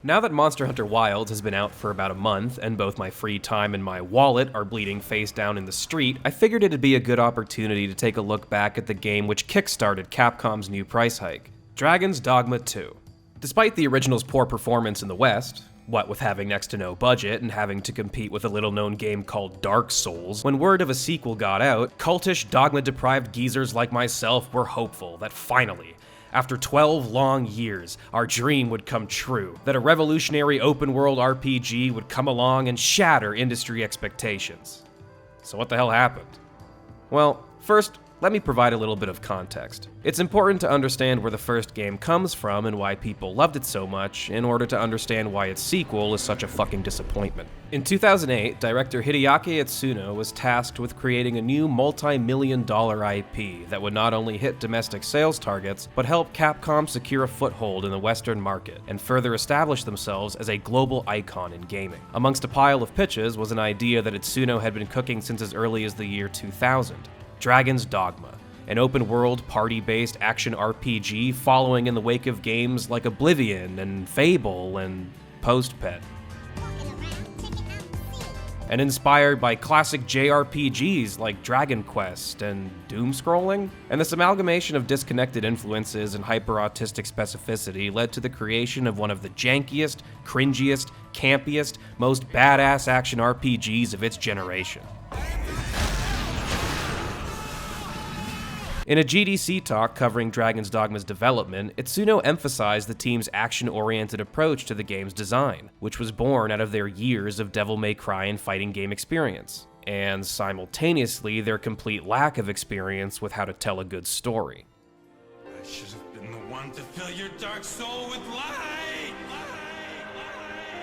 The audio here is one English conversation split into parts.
Now that Monster Hunter Wilds has been out for about a month, and both my free time and my wallet are bleeding face down in the street, I figured it'd be a good opportunity to take a look back at the game which kickstarted Capcom's new price hike, Dragon's Dogma 2. Despite the original's poor performance in the West, what with having next to no budget and having to compete with a little-known game called Dark Souls, when word of a sequel got out, cultish, dogma-deprived geezers like myself were hopeful that finally, after 12 long years, our dream would come true, that a revolutionary open-world RPG would come along and shatter industry expectations. So what the hell happened? Well, first, let me provide a little bit of context. It's important to understand where the first game comes from and why people loved it so much in order to understand why its sequel is such a fucking disappointment. In 2008, director Hideaki Itsuno was tasked with creating a new multi-million-dollar IP that would not only hit domestic sales targets, but help Capcom secure a foothold in the Western market and further establish themselves as a global icon in gaming. Amongst a pile of pitches was an idea that Itsuno had been cooking since as early as the year 2000. Dragon's Dogma, an open-world, party-based action RPG following in the wake of games like Oblivion and Fable and Postpet. And inspired by classic JRPGs like Dragon Quest and doom-scrolling. And this amalgamation of disconnected influences and hyper-autistic specificity led to the creation of one of the jankiest, cringiest, campiest, most badass action RPGs of its generation. In a GDC talk covering Dragon's Dogma's development, Itsuno emphasized the team's action-oriented approach to the game's design, which was born out of their years of Devil May Cry and fighting game experience, and simultaneously their complete lack of experience with how to tell a good story. I should have been the one to fill your dark soul with light!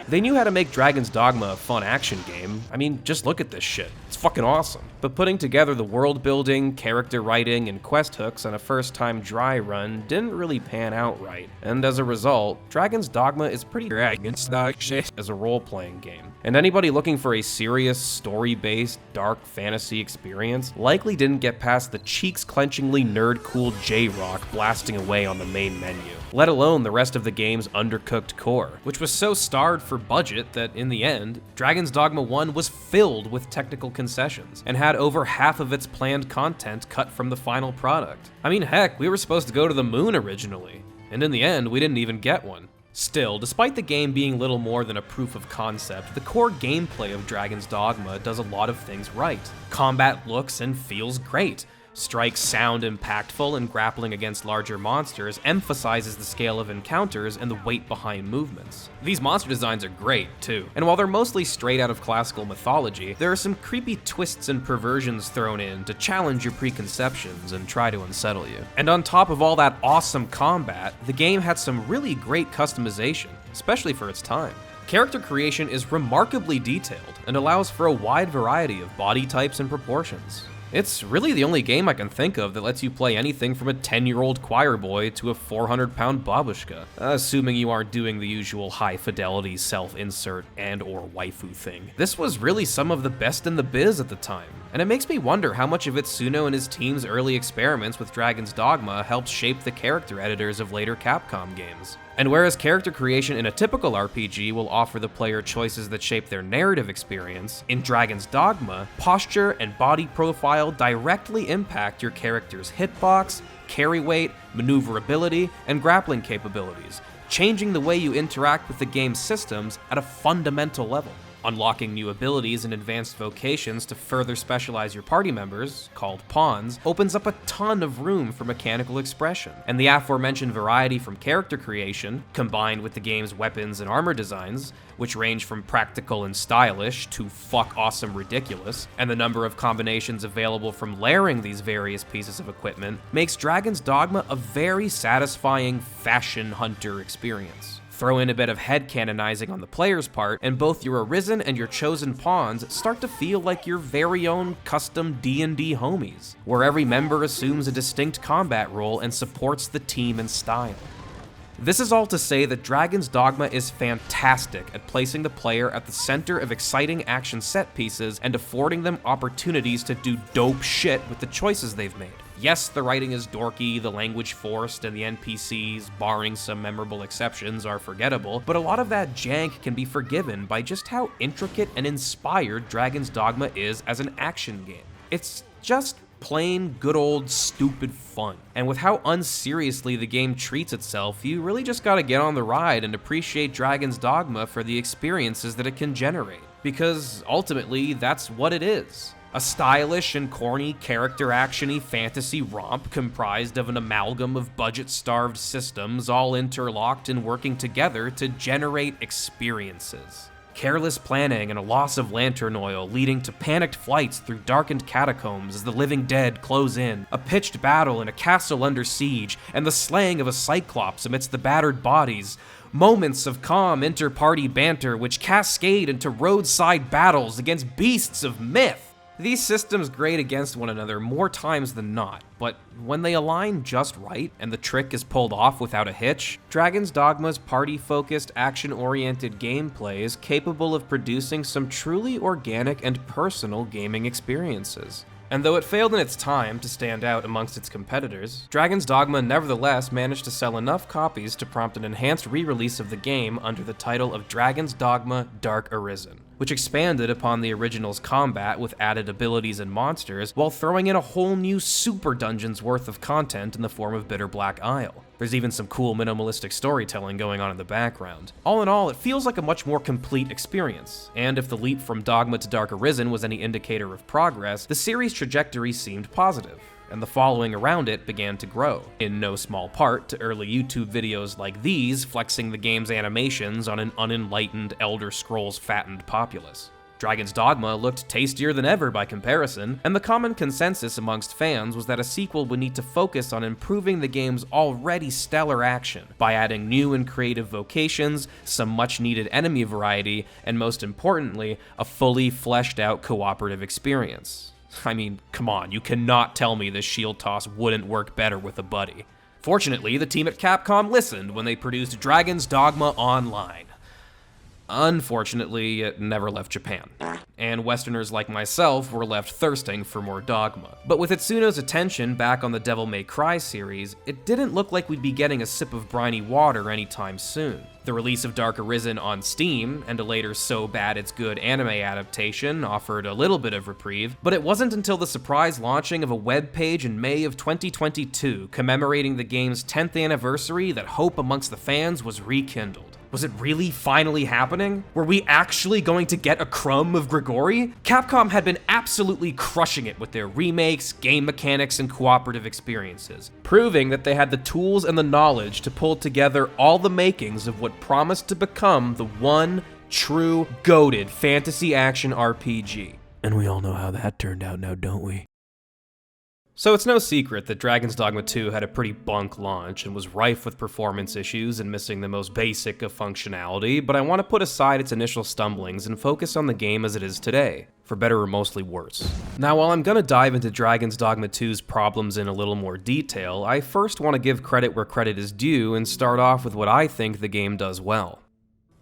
They knew how to make Dragon's Dogma a fun action game. I mean, just look at this shit. It's fucking awesome. But putting together the world building, character writing, and quest hooks on a first-time dry run didn't really pan out right. And as a result, Dragon's Dogma is pretty Dragon's Dog shit as a role-playing game. And anybody looking for a serious, story-based, dark fantasy experience likely didn't get past the cheeks-clenchingly nerd-cool J-Rock blasting away on the main menu, let alone the rest of the game's undercooked core, which was so starved for budget that in the end, Dragon's Dogma 1 was filled with technical concessions and had over half of its planned content cut from the final product. I mean, heck, we were supposed to go to the moon originally, and in the end, we didn't even get one. Still, despite the game being little more than a proof of concept, the core gameplay of Dragon's Dogma does a lot of things right. Combat looks and feels great. Strikes sound impactful, and grappling against larger monsters emphasizes the scale of encounters and the weight behind movements. These monster designs are great, too, and while they're mostly straight out of classical mythology, there are some creepy twists and perversions thrown in to challenge your preconceptions and try to unsettle you. And on top of all that awesome combat, the game had some really great customization, especially for its time. Character creation is remarkably detailed and allows for a wide variety of body types and proportions. It's really the only game I can think of that lets you play anything from a 10-year-old choir boy to a 400-pound babushka, assuming you aren't doing the usual high-fidelity self-insert and/or waifu thing. This was really some of the best in the biz at the time, and it makes me wonder how much of Itsuno and his team's early experiments with Dragon's Dogma helped shape the character editors of later Capcom games. And whereas character creation in a typical RPG will offer the player choices that shape their narrative experience, in Dragon's Dogma, posture and body profile directly impact your character's hitbox, carry weight, maneuverability, and grappling capabilities, changing the way you interact with the game's systems at a fundamental level. Unlocking new abilities and advanced vocations to further specialize your party members, called pawns, opens up a ton of room for mechanical expression. And the aforementioned variety from character creation, combined with the game's weapons and armor designs, which range from practical and stylish to fuck awesome ridiculous, and the number of combinations available from layering these various pieces of equipment, makes Dragon's Dogma a very satisfying fashion hunter experience. Throw in a bit of headcanonizing on the player's part, and both your Arisen and your chosen pawns start to feel like your very own custom D&D homies, where every member assumes a distinct combat role and supports the team in style. This is all to say that Dragon's Dogma is fantastic at placing the player at the center of exciting action set pieces and affording them opportunities to do dope shit with the choices they've made. Yes, the writing is dorky, the language forced, and the NPCs, barring some memorable exceptions, are forgettable, but a lot of that jank can be forgiven by just how intricate and inspired Dragon's Dogma is as an action game. It's just plain, good old, stupid fun. And with how unseriously the game treats itself, you really just gotta get on the ride and appreciate Dragon's Dogma for the experiences that it can generate. Because ultimately, that's what it is. A stylish and corny, character-action-y fantasy romp comprised of an amalgam of budget-starved systems all interlocked and working together to generate experiences. Careless planning and a loss of lantern oil leading to panicked flights through darkened catacombs as the living dead close in, a pitched battle in a castle under siege, and the slaying of a cyclops amidst the battered bodies. Moments of calm inter-party banter which cascade into roadside battles against beasts of myth. These systems grate against one another more times than not, but when they align just right and the trick is pulled off without a hitch, Dragon's Dogma's party-focused, action-oriented gameplay is capable of producing some truly organic and personal gaming experiences. And though it failed in its time to stand out amongst its competitors, Dragon's Dogma nevertheless managed to sell enough copies to prompt an enhanced re-release of the game under the title of Dragon's Dogma Dark Arisen, which expanded upon the original's combat with added abilities and monsters, while throwing in a whole new super dungeon's worth of content in the form of Bitter Black Isle. There's even some cool minimalistic storytelling going on in the background. All in all, it feels like a much more complete experience, and if the leap from Dogma to Dark Arisen was any indicator of progress, the series' trajectory seemed positive, and the following around it began to grow, in no small part to early YouTube videos like these flexing the game's animations on an unenlightened Elder Scrolls fattened populace. Dragon's Dogma looked tastier than ever by comparison, and the common consensus amongst fans was that a sequel would need to focus on improving the game's already stellar action by adding new and creative vocations, some much-needed enemy variety, and most importantly, a fully fleshed out cooperative experience. I mean, come on, you cannot tell me this shield toss wouldn't work better with a buddy. Fortunately, the team at Capcom listened when they produced Dragon's Dogma Online. Unfortunately, it never left Japan, and Westerners like myself were left thirsting for more Dogma. But with Itsuno's attention back on the Devil May Cry series, it didn't look like we'd be getting a sip of briny water anytime soon. The release of Dark Arisen on Steam, and a later So Bad It's Good anime adaptation, offered a little bit of reprieve, but it wasn't until the surprise launching of a webpage in May of 2022 commemorating the game's 10th anniversary that hope amongst the fans was rekindled. Was it really finally happening? Were we actually going to get a crumb of Grigori? Capcom had been absolutely crushing it with their remakes, game mechanics, and cooperative experiences, proving that they had the tools and the knowledge to pull together all the makings of what promised to become the one true, goated fantasy action RPG. And we all know how that turned out now, don't we? So it's no secret that Dragon's Dogma 2 had a pretty bunk launch and was rife with performance issues and missing the most basic of functionality, but I want to put aside its initial stumblings and focus on the game as it is today, for better or mostly worse. Now, while I'm gonna dive into Dragon's Dogma 2's problems in a little more detail, I first want to give credit where credit is due and start off with what I think the game does well.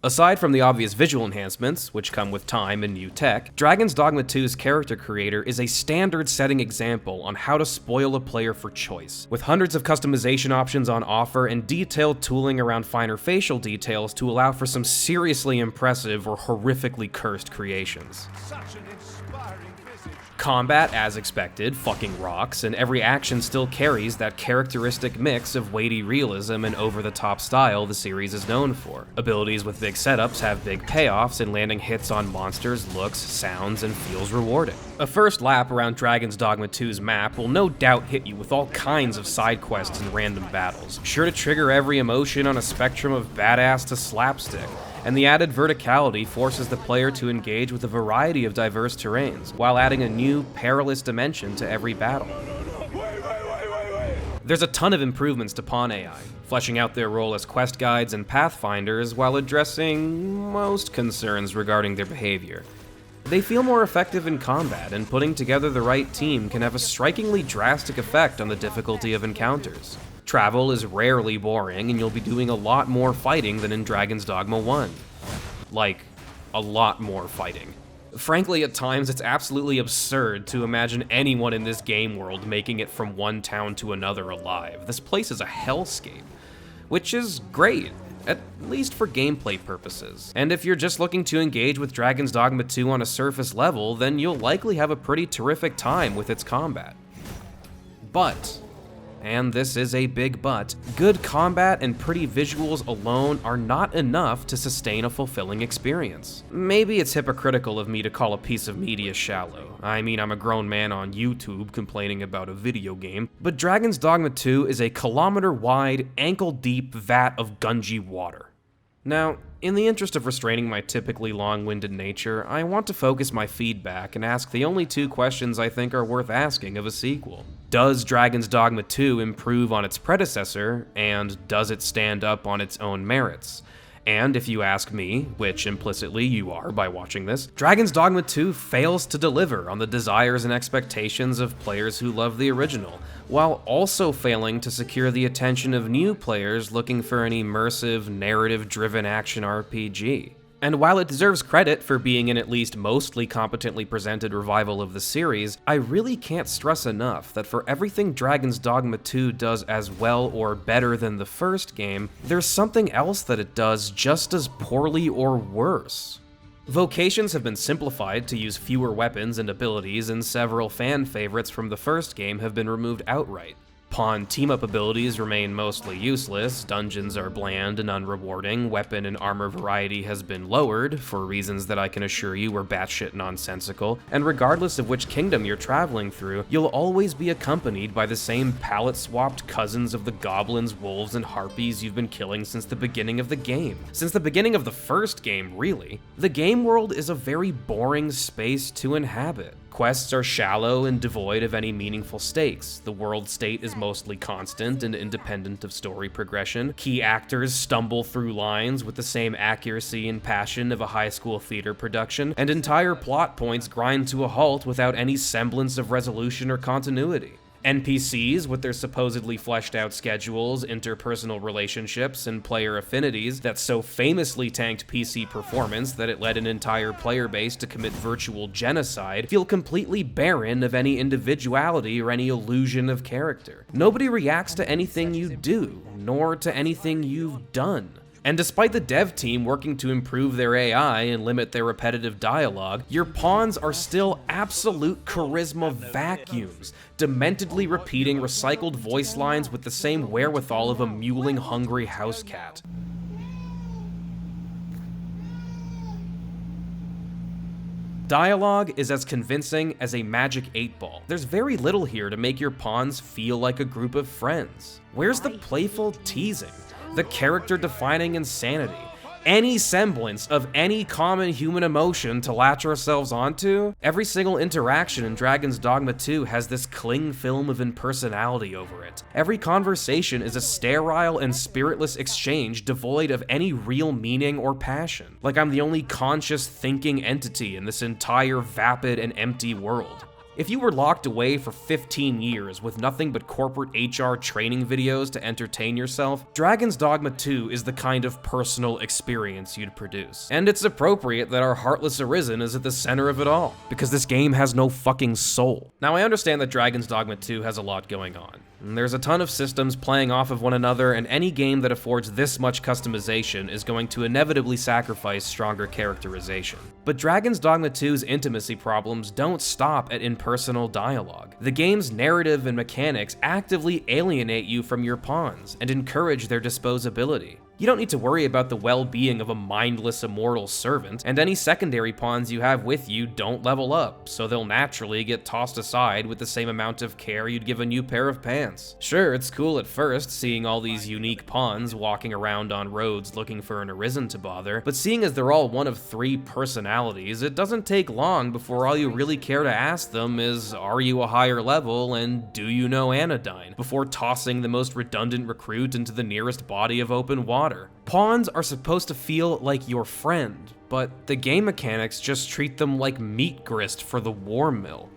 Aside from the obvious visual enhancements, which come with time and new tech, Dragon's Dogma 2's character creator is a standard-setting example on how to spoil a player for choice, with hundreds of customization options on offer and detailed tooling around finer facial details to allow for some seriously impressive or horrifically cursed creations. Such an inspiring visage. Combat, as expected, fucking rocks, and every action still carries that characteristic mix of weighty realism and over-the-top style the series is known for. Abilities with big setups have big payoffs, and landing hits on monsters looks, sounds, and feels rewarding. A first lap around Dragon's Dogma 2's map will no doubt hit you with all kinds of side quests and random battles, sure to trigger every emotion on a spectrum of badass to slapstick. And the added verticality forces the player to engage with a variety of diverse terrains, while adding a new, perilous dimension to every battle. There's a ton of improvements to Pawn AI, fleshing out their role as quest guides and pathfinders while addressing most concerns regarding their behavior. They feel more effective in combat, and putting together the right team can have a strikingly drastic effect on the difficulty of encounters. Travel is rarely boring, and you'll be doing a lot more fighting than in Dragon's Dogma 1. Like, a lot more fighting. Frankly, at times, it's absolutely absurd to imagine anyone in this game world making it from one town to another alive. This place is a hellscape, which is great, at least for gameplay purposes. And if you're just looking to engage with Dragon's Dogma 2 on a surface level, then you'll likely have a pretty terrific time with its combat. But, and this is a big but, good combat and pretty visuals alone are not enough to sustain a fulfilling experience. Maybe it's hypocritical of me to call a piece of media shallow. I mean, I'm a grown man on YouTube complaining about a video game, but Dragon's Dogma 2 is a kilometer-wide, ankle-deep vat of Gungy water. Now, in the interest of restraining my typically long-winded nature, I want to focus my feedback and ask the only two questions I think are worth asking of a sequel. Does Dragon's Dogma 2 improve on its predecessor, and does it stand up on its own merits? And if you ask me, which implicitly you are by watching this, Dragon's Dogma 2 fails to deliver on the desires and expectations of players who love the original, while also failing to secure the attention of new players looking for an immersive, narrative-driven action RPG. And while it deserves credit for being an at least mostly competently presented revival of the series, I really can't stress enough that for everything Dragon's Dogma 2 does as well or better than the first game, there's something else that it does just as poorly or worse. Vocations have been simplified to use fewer weapons and abilities, and several fan favorites from the first game have been removed outright. Pawn team-up abilities remain mostly useless, dungeons are bland and unrewarding, weapon and armor variety has been lowered, for reasons that I can assure you were batshit nonsensical, and regardless of which kingdom you're traveling through, you'll always be accompanied by the same palette-swapped cousins of the goblins, wolves, and harpies you've been killing since the beginning of the game. Since the beginning of the first game, really. The game world is a very boring space to inhabit. Quests are shallow and devoid of any meaningful stakes. The world state is mostly constant and independent of story progression. Key actors stumble through lines with the same accuracy and passion of a high school theater production, and entire plot points grind to a halt without any semblance of resolution or continuity. NPCs, with their supposedly fleshed out schedules, interpersonal relationships, and player affinities that so famously tanked PC performance that it led an entire player base to commit virtual genocide, feel completely barren of any individuality or any illusion of character. Nobody reacts to anything you do, nor to anything you've done. And despite the dev team working to improve their AI and limit their repetitive dialogue, your pawns are still absolute charisma vacuums, dementedly repeating recycled voice lines with the same wherewithal of a mewling, hungry house cat. Dialogue is as convincing as a magic 8-ball. There's very little here to make your pawns feel like a group of friends. Where's the playful teasing? The character-defining insanity, any semblance of any common human emotion to latch ourselves onto? Every single interaction in Dragon's Dogma 2 has this cling film of impersonality over it. Every conversation is a sterile and spiritless exchange devoid of any real meaning or passion, like I'm the only conscious thinking entity in this entire vapid and empty world. If you were locked away for 15 years with nothing but corporate HR training videos to entertain yourself, Dragon's Dogma 2 is the kind of personal experience you'd produce. And it's appropriate that our heartless Arisen is at the center of it all, because this game has no fucking soul. Now, I understand that Dragon's Dogma 2 has a lot going on. There's a ton of systems playing off of one another, and any game that affords this much customization is going to inevitably sacrifice stronger characterization. But Dragon's Dogma 2's intimacy problems don't stop at impersonal dialogue. The game's narrative and mechanics actively alienate you from your pawns and encourage their disposability. You don't need to worry about the well-being of a mindless immortal servant, and any secondary pawns you have with you don't level up, so they'll naturally get tossed aside with the same amount of care you'd give a new pair of pants. Sure, it's cool at first, seeing all these unique pawns walking around on roads looking for an Arisen to bother, but seeing as they're all one of 3 personalities, it doesn't take long before all you really care to ask them is, are you a higher level, and do you know Anodyne, before tossing the most redundant recruit into the nearest body of open water. Pawns are supposed to feel like your friend, but the game mechanics just treat them like meat grist for the war mill.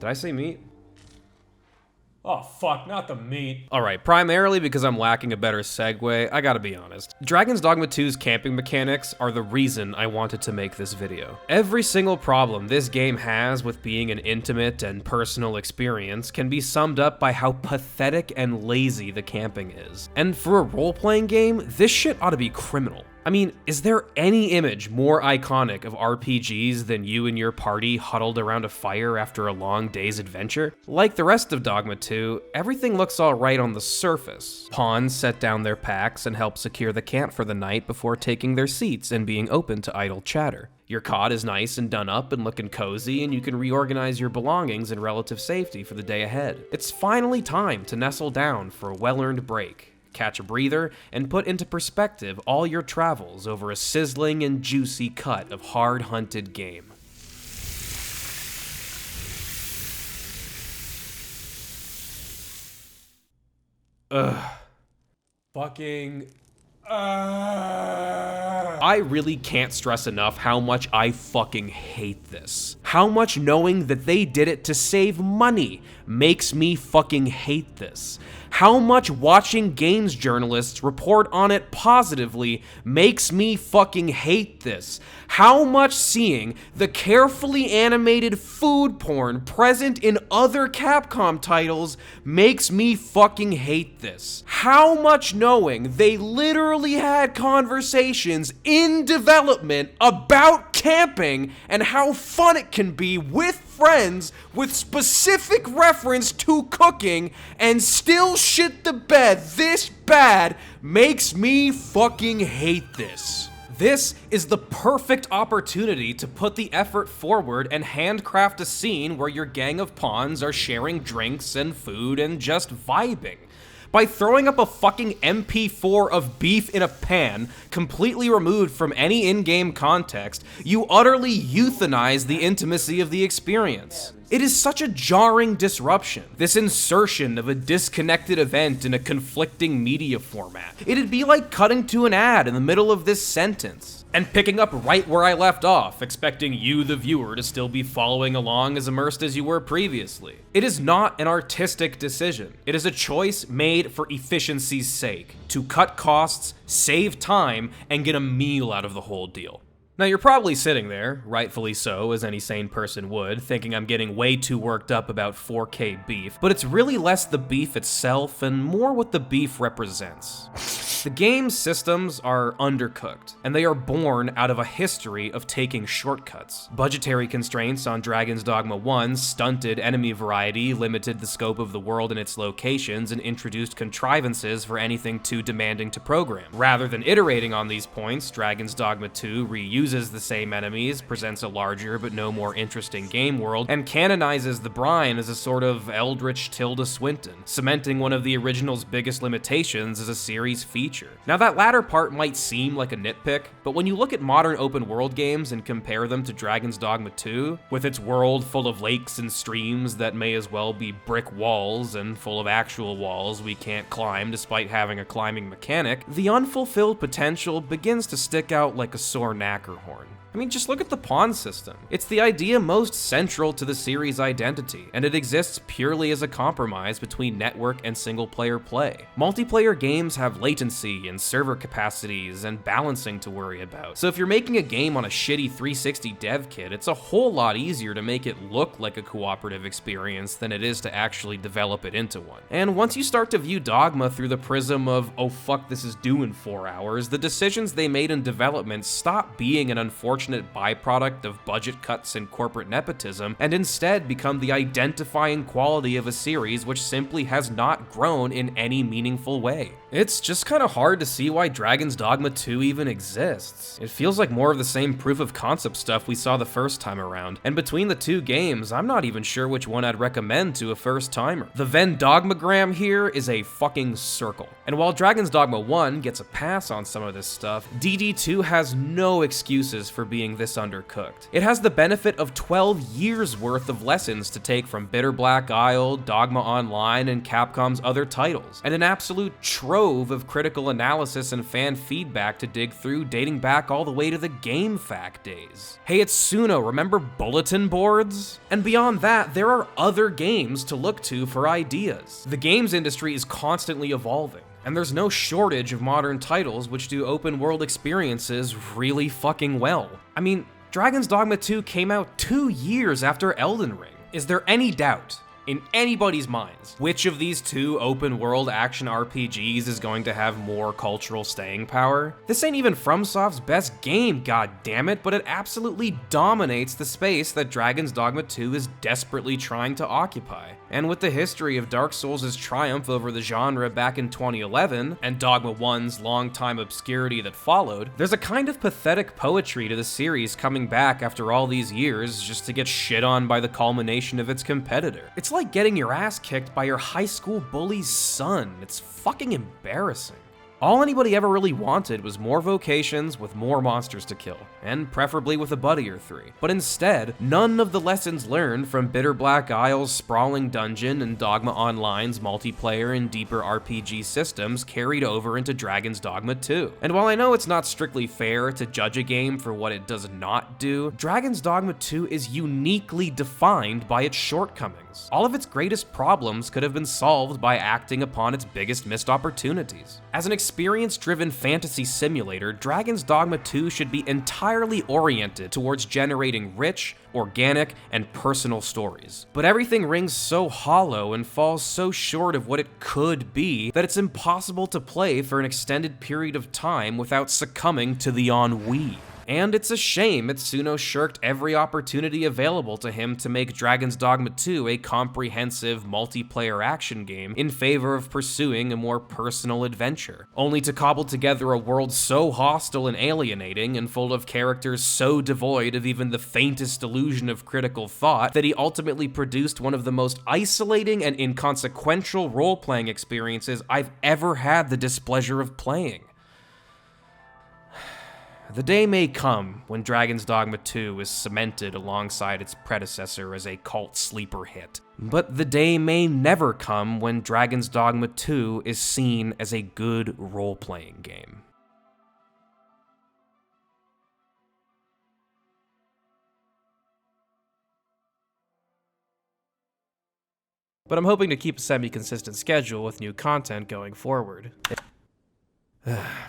Did I say meat? Oh fuck, not the meat. Alright, primarily because I'm lacking a better segue, I gotta be honest. Dragon's Dogma 2's camping mechanics are the reason I wanted to make this video. Every single problem this game has with being an intimate and personal experience can be summed up by how pathetic and lazy the camping is. And for a role-playing game, this shit ought to be criminal. I mean, is there any image more iconic of RPGs than you and your party huddled around a fire after a long day's adventure? Like the rest of Dogma 2, everything looks alright on the surface. Pawns set down their packs and help secure the camp for the night before taking their seats and being open to idle chatter. Your cot is nice and done up and looking cozy, and you can reorganize your belongings in relative safety for the day ahead. It's finally time to nestle down for a well-earned break, catch a breather, and put into perspective all your travels over a sizzling and juicy cut of hard-hunted game. Ugh. Fucking... I really can't stress enough how much I fucking hate this. How much knowing that they did it to save money makes me fucking hate this. How much watching games journalists report on it positively makes me fucking hate this. How much seeing the carefully animated food porn present in other Capcom titles makes me fucking hate this. How much knowing they literally had conversations in development about camping and how fun it can be with friends with specific reference to cooking and still shit the bed this bad makes me fucking hate this. This is the perfect opportunity to put the effort forward and handcraft a scene where your gang of pawns are sharing drinks and food and just vibing. By throwing up a fucking MP4 of beef in a pan, completely removed from any in-game context, you utterly euthanize the intimacy of the experience. It is such a jarring disruption, this insertion of a disconnected event in a conflicting media format. It'd be like cutting to an ad in the middle of this sentence and picking up right where I left off, expecting you, the viewer, to still be following along as immersed as you were previously. It is not an artistic decision. It is a choice made for efficiency's sake, to cut costs, save time, and get a meal out of the whole deal. Now you're probably sitting there, rightfully so, as any sane person would, thinking I'm getting way too worked up about 4K beef, but it's really less the beef itself and more what the beef represents. The game's systems are undercooked, and they are born out of a history of taking shortcuts. Budgetary constraints on Dragon's Dogma 1 stunted enemy variety, limited the scope of the world and its locations, and introduced contrivances for anything too demanding to program. Rather than iterating on these points, Dragon's Dogma 2 reuses the same enemies, presents a larger but no more interesting game world, and canonizes the brine as a sort of eldritch Tilda Swinton, cementing one of the original's biggest limitations as a series feature. Now that latter part might seem like a nitpick, but when you look at modern open world games and compare them to Dragon's Dogma 2, with its world full of lakes and streams that may as well be brick walls and full of actual walls we can't climb despite having a climbing mechanic, the unfulfilled potential begins to stick out like a sore knacker horn. I mean, just look at the pawn system. It's the idea most central to the series' identity, and it exists purely as a compromise between network and single-player play. Multiplayer games have latency and server capacities and balancing to worry about, so if you're making a game on a shitty 360 dev kit, it's a whole lot easier to make it look like a cooperative experience than it is to actually develop it into one. And once you start to view Dogma through the prism of, oh fuck, this is due in 4 hours, the decisions they made in development stop being an unfortunate byproduct of budget cuts and corporate nepotism, and instead become the identifying quality of a series which simply has not grown in any meaningful way. It's just kind of hard to see why Dragon's Dogma 2 even exists. It feels like more of the same proof of concept stuff we saw the first time around, and between the two games, I'm not even sure which one I'd recommend to a first timer. The Venn dogmagram here is a fucking circle. And while Dragon's Dogma 1 gets a pass on some of this stuff, DD2 has no excuses for being this undercooked. It has the benefit of 12 years worth of lessons to take from Bitter Black Isle, Dogma Online, and Capcom's other titles, and an absolute trove of critical analysis and fan feedback to dig through dating back all the way to the GameFAQ days. Hey, it's Suno, remember bulletin boards? And beyond that, there are other games to look to for ideas. The games industry is constantly evolving, and there's no shortage of modern titles which do open world experiences really fucking well. I mean, Dragon's Dogma 2 came out 2 years after Elden Ring. Is there any doubt in anybody's minds which of these two open world action RPGs is going to have more cultural staying power? This ain't even FromSoft's best game, goddammit, but it absolutely dominates the space that Dragon's Dogma 2 is desperately trying to occupy. And with the history of Dark Souls' triumph over the genre back in 2011, and Dogma 1's long-time obscurity that followed, there's a kind of pathetic poetry to the series coming back after all these years just to get shit on by the culmination of its competitor. It's like getting your ass kicked by your high school bully's son. It's fucking embarrassing. All anybody ever really wanted was more vocations with more monsters to kill, and preferably with a buddy or three. But instead, none of the lessons learned from Bitter Black Isle's sprawling dungeon and Dogma Online's multiplayer and deeper RPG systems carried over into Dragon's Dogma 2. And while I know it's not strictly fair to judge a game for what it does not do, Dragon's Dogma 2 is uniquely defined by its shortcomings. All of its greatest problems could have been solved by acting upon its biggest missed opportunities. As an experience-driven fantasy simulator, Dragon's Dogma 2 should be entirely oriented towards generating rich, organic, and personal stories. But everything rings so hollow and falls so short of what it could be that it's impossible to play for an extended period of time without succumbing to the ennui. And it's a shame Itsuno shirked every opportunity available to him to make Dragon's Dogma 2 a comprehensive multiplayer action game in favor of pursuing a more personal adventure, only to cobble together a world so hostile and alienating and full of characters so devoid of even the faintest illusion of critical thought that he ultimately produced one of the most isolating and inconsequential role-playing experiences I've ever had the displeasure of playing. The day may come when Dragon's Dogma 2 is cemented alongside its predecessor as a cult sleeper hit. But the day may never come when Dragon's Dogma 2 is seen as a good role-playing game. But I'm hoping to keep a semi-consistent schedule with new content going forward.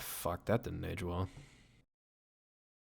Fuck, that didn't age well.